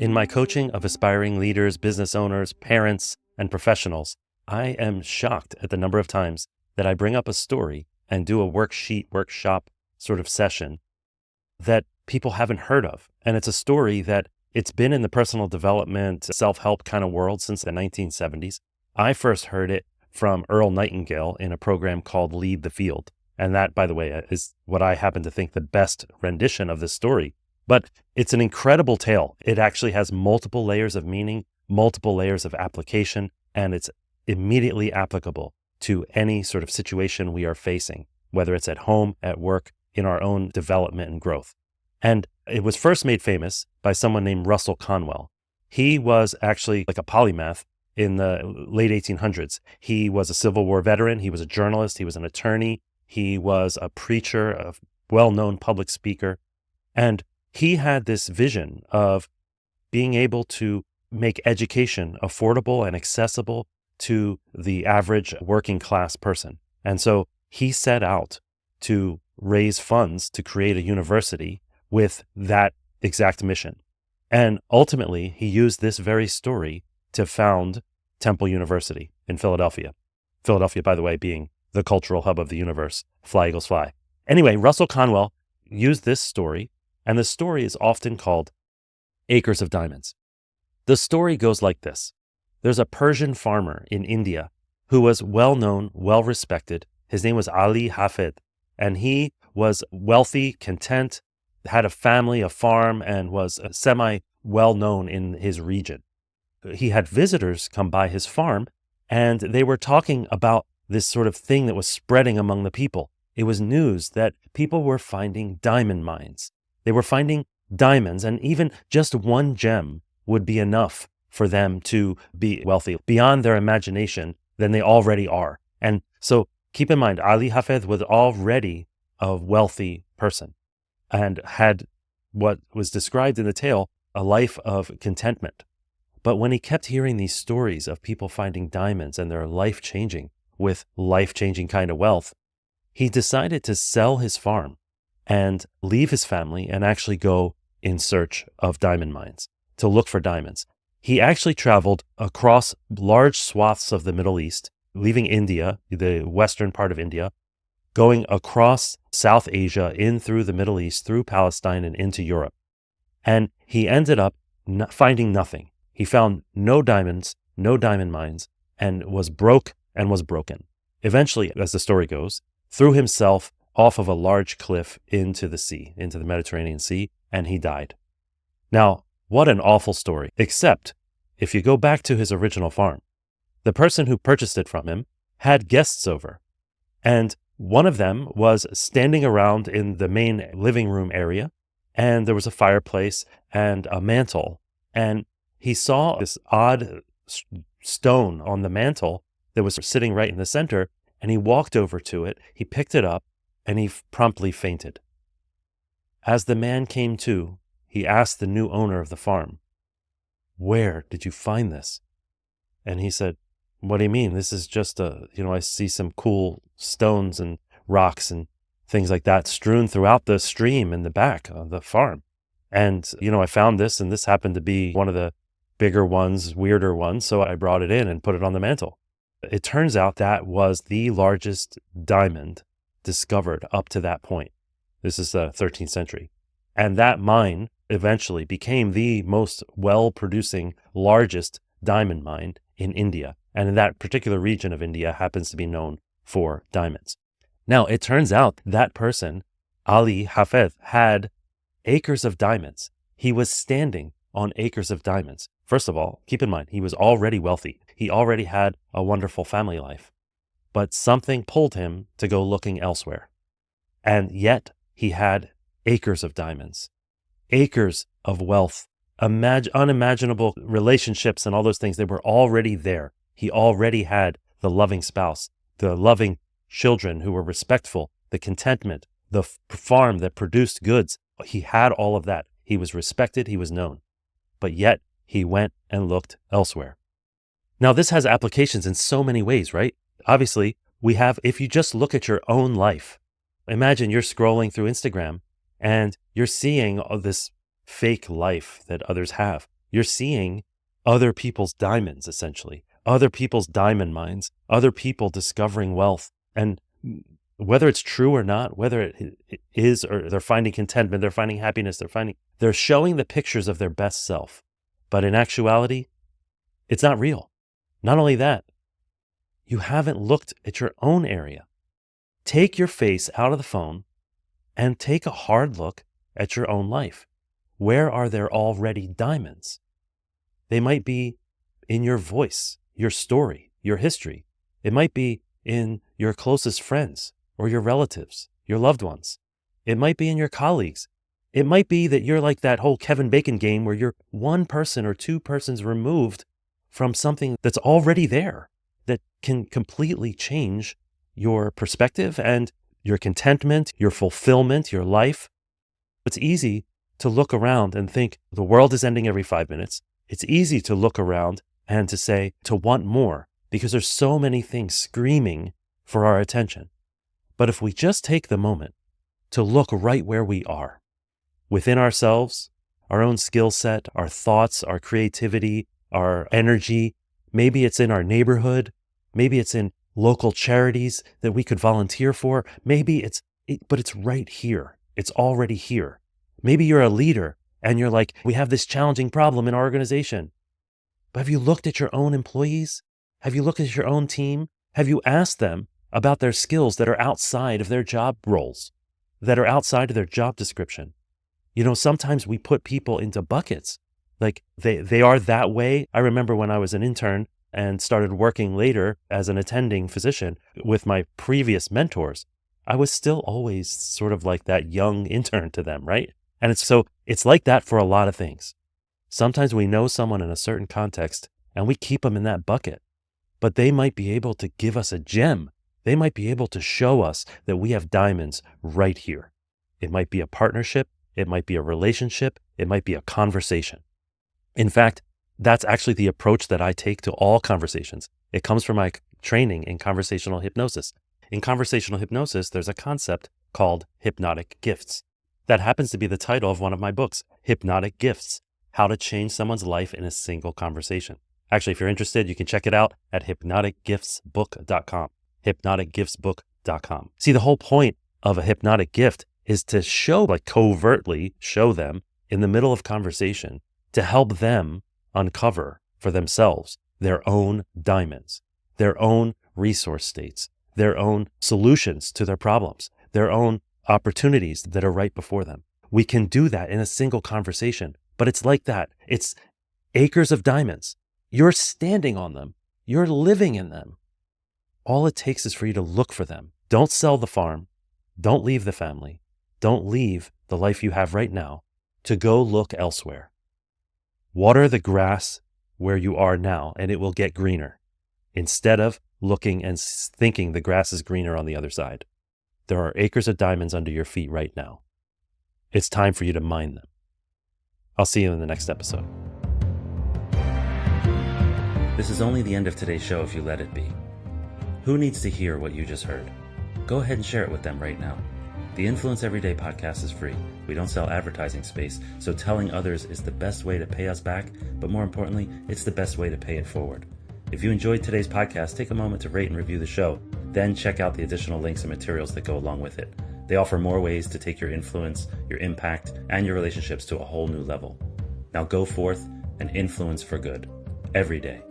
In my coaching of aspiring leaders, business owners, parents, and professionals, I am shocked at the number of times that I bring up a story and do a workshop sort of session that people haven't heard of. And it's a story that it's been in the personal development, self-help kind of world since the 1970s. I first heard it from Earl Nightingale in a program called Lead the Field. And that, by the way, is what I happen to think the best rendition of this story. But it's an incredible tale. It actually has multiple layers of meaning, multiple layers of application, and it's immediately applicable to any sort of situation we are facing, whether it's at home, at work, in our own development and growth. And it was first made famous by someone named Russell Conwell. He was actually like a polymath in the late 1800s. He was a Civil War veteran. He was a journalist. He was an attorney. He was a preacher, a well-known public speaker. And he had this vision of being able to make education affordable and accessible to the average working class person. And so he set out to raise funds to create a university with that exact mission. And ultimately, he used this very story to found Temple University in Philadelphia. Philadelphia, by the way, being the cultural hub of the universe. Fly, Eagles, fly. Anyway, Russell Conwell used this story, and the story is often called Acres of Diamonds. The story goes like this. There's a Persian farmer in India who was well-known, well-respected. His name was Ali Hafid, and he was wealthy, content, had a family, a farm, and was semi-well-known in his region. He had visitors come by his farm, and they were talking about this sort of thing that was spreading among the people. It was news that people were finding diamond mines. They were finding diamonds, and even just one gem would be enough for them to be wealthy beyond their imagination than they already are. And so keep in mind, Ali Hafez was already a wealthy person and had what was described in the tale, a life of contentment. But when he kept hearing these stories of people finding diamonds and their life-changing with life-changing kind of wealth, he decided to sell his farm and leave his family and actually go in search of diamond mines to look for diamonds. He actually traveled across large swaths of the Middle East, leaving India, the western part of India, going across South Asia, in through the Middle East, through Palestine and into Europe. And he ended up finding nothing. He found no diamonds, no diamond mines, and was broke and was broken. Eventually, as the story goes, threw himself off of a large cliff into the sea, into the Mediterranean Sea, and he died. Now, what an awful story, except if you go back to his original farm, the person who purchased it from him had guests over, and one of them was standing around in the main living room area, and there was a fireplace and a mantle, and he saw this odd stone on the mantle that was sitting right in the center, and he walked over to it, he picked it up, and he promptly fainted. As the man came to, he asked the new owner of the farm, "Where did you find this?" And he said, "What do you mean? This is just I see some cool stones and rocks and things like that strewn throughout the stream in the back of the farm. And, I found this, and this happened to be one of the bigger ones, weirder ones, so I brought it in and put it on the mantle." It turns out that was the largest diamond discovered up to that point. This is the 13th century. And that mine eventually became the most well-producing, largest diamond mine in India. And in that particular region of India happens to be known for diamonds. Now, it turns out that person, Ali Hafez, had acres of diamonds. He was standing on acres of diamonds. First of all, keep in mind, he was already wealthy. He already had a wonderful family life. But something pulled him to go looking elsewhere. And yet, he had acres of diamonds, acres of wealth, unimaginable relationships and all those things. They were already there. He already had the loving spouse, the loving children who were respectful, the contentment, the farm that produced goods. He had all of that. He was respected. He was known. But yet, he went and looked elsewhere. Now, this has applications in so many ways, right? Obviously, if you just look at your own life, imagine you're scrolling through Instagram and you're seeing all this fake life that others have. You're seeing other people's diamonds, essentially, other people's diamond mines, other people discovering wealth. And whether it's true or not, whether it is, or they're finding contentment, they're finding happiness, they're showing the pictures of their best self. But in actuality, it's not real. Not only that, you haven't looked at your own area. Take your face out of the phone and take a hard look at your own life. Where are there already diamonds? They might be in your voice, your story, your history. It might be in your closest friends or your relatives, your loved ones. It might be in your colleagues. It might be that you're like that whole Kevin Bacon game where you're one person or two persons removed from something that's already there that can completely change your perspective and your contentment, your fulfillment, your life. It's easy to look around and think the world is ending every 5 minutes. It's easy to look around and to say, to want more, because there's so many things screaming for our attention. But if we just take the moment to look right where we are, within ourselves, our own skill set, our thoughts, our creativity, our energy, maybe it's in our neighborhood, maybe it's in local charities that we could volunteer for, but it's right here. It's already here. Maybe you're a leader and you're like, we have this challenging problem in our organization. But have you looked at your own employees? Have you looked at your own team? Have you asked them about their skills that are outside of their job roles, that are outside of their job description? Sometimes we put people into buckets. Like they are that way. I remember when I was an intern and started working later as an attending physician with my previous mentors, I was still always sort of like that young intern to them, right? And it's like that for a lot of things. Sometimes we know someone in a certain context and we keep them in that bucket, but they might be able to give us a gem. They might be able to show us that we have diamonds right here. It might be a partnership. It might be a relationship. It might be a conversation. In fact, that's actually the approach that I take to all conversations. It comes from my training in conversational hypnosis. In conversational hypnosis, there's a concept called hypnotic gifts. That happens to be the title of one of my books, Hypnotic Gifts, How to Change Someone's Life in a Single Conversation. Actually, if you're interested, you can check it out at hypnoticgiftsbook.com, hypnoticgiftsbook.com. See, the whole point of a hypnotic gift is to covertly show them in the middle of conversation to help them uncover for themselves their own diamonds, their own resource states, their own solutions to their problems, their own opportunities that are right before them. We can do that in a single conversation, but it's like that. It's acres of diamonds. You're standing on them. You're living in them. All it takes is for you to look for them. Don't sell the farm. Don't leave the family. Don't leave the life you have right now to go look elsewhere. Water the grass where you are now, and it will get greener, instead of looking and thinking the grass is greener on the other side. There are acres of diamonds under your feet right now. It's time for you to mine them. I'll see you in the next episode. This is only the end of today's show if you let it be. Who needs to hear what you just heard? Go ahead and share it with them right now. The Influence Everyday podcast is free. We don't sell advertising space, so telling others is the best way to pay us back, but more importantly, it's the best way to pay it forward. If you enjoyed today's podcast, take a moment to rate and review the show. Then check out the additional links and materials that go along with it. They offer more ways to take your influence, your impact, and your relationships to a whole new level. Now go forth and influence for good every day.